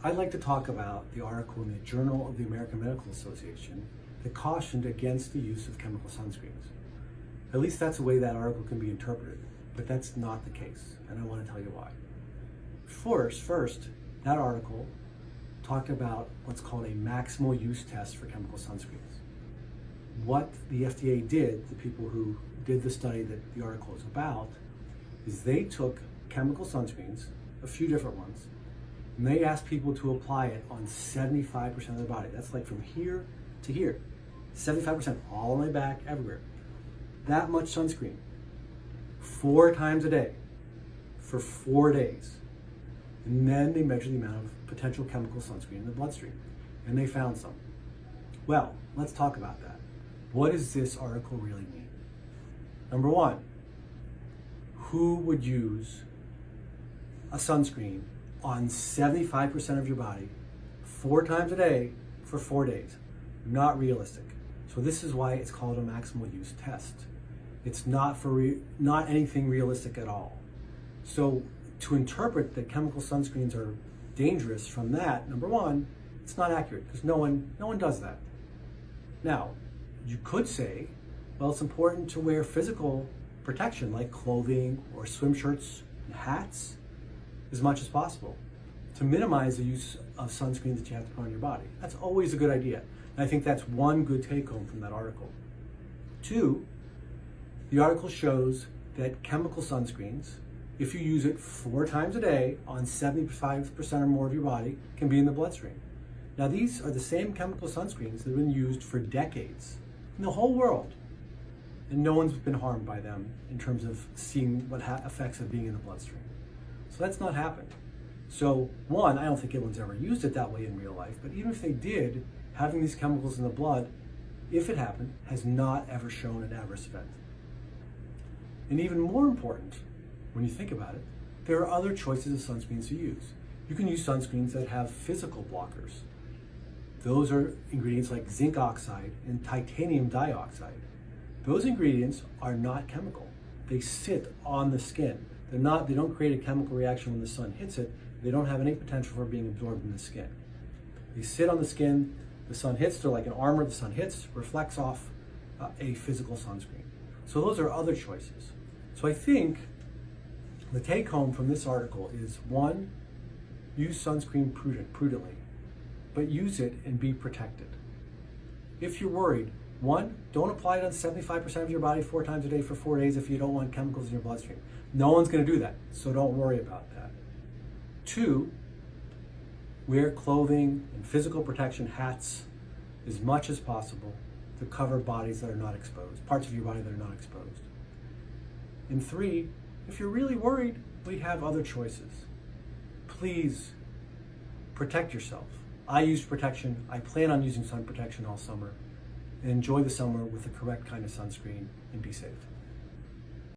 I'd like to talk about the article in the Journal of the American Medical Association that cautioned against the use of chemical sunscreens. At least that's the way that article can be interpreted, but that's not the case, and I want to tell you why. First, that article talked about what's called a maximal use test for chemical sunscreens. What the FDA did, the people who did the study that the article is about, is they took chemical sunscreens, a few different ones, and they asked people to apply it on 75% of their body. That's like from here to here. 75% all the way back, everywhere. That much sunscreen, 4 times a day, for 4 days. And then they measured the amount of potential chemical sunscreen in the bloodstream, and they found some. Well, let's talk about that. What does this article really mean? Number one, who would use a sunscreen on 75% of your body 4 times a day for 4 days? Not realistic. So this is why it's called a maximal use test. It's not not anything realistic at all. So to interpret that chemical sunscreens are dangerous from that, number one, it's not accurate because no one does that. Now, you could say, well, it's important to wear physical protection like clothing or swim shirts and hats as much as possible to minimize the use of sunscreen that you have to put on your body. That's always a good idea. And I think that's one good take home from that article. 2, the article shows that chemical sunscreens, if you use it 4 times a day on 75% or more of your body, can be in the bloodstream. Now, these are the same chemical sunscreens that have been used for decades in the whole world, and no one's been harmed by them in terms of seeing what effects of being in the bloodstream. So that's not happened. So one, I don't think anyone's ever used it that way in real life, but even if they did, having these chemicals in the blood, if it happened, has not ever shown an adverse event. And even more important, when you think about it, there are other choices of sunscreens to use. You can use sunscreens that have physical blockers. Those are ingredients like zinc oxide and titanium dioxide. Those ingredients are not chemical. They sit on the skin. They don't create a chemical reaction when the sun hits it. They don't have any potential for being absorbed in the skin. They sit on the skin, the sun hits, they're like an armor, the sun hits, reflects off a physical sunscreen. So those are other choices. So I think the take home from this article is 1, use sunscreen prudently, but use it and be protected. If you're worried, 1, don't apply it on 75% of your body 4 times a day for 4 days if you don't want chemicals in your bloodstream. No one's going to do that, so don't worry about that. 2, wear clothing and physical protection hats as much as possible to cover bodies that are not exposed, parts of your body that are not exposed. And 3, if you're really worried, we have other choices. Please protect yourself. I use protection. I plan on using sun protection all summer. And enjoy the summer with the correct kind of sunscreen and be safe.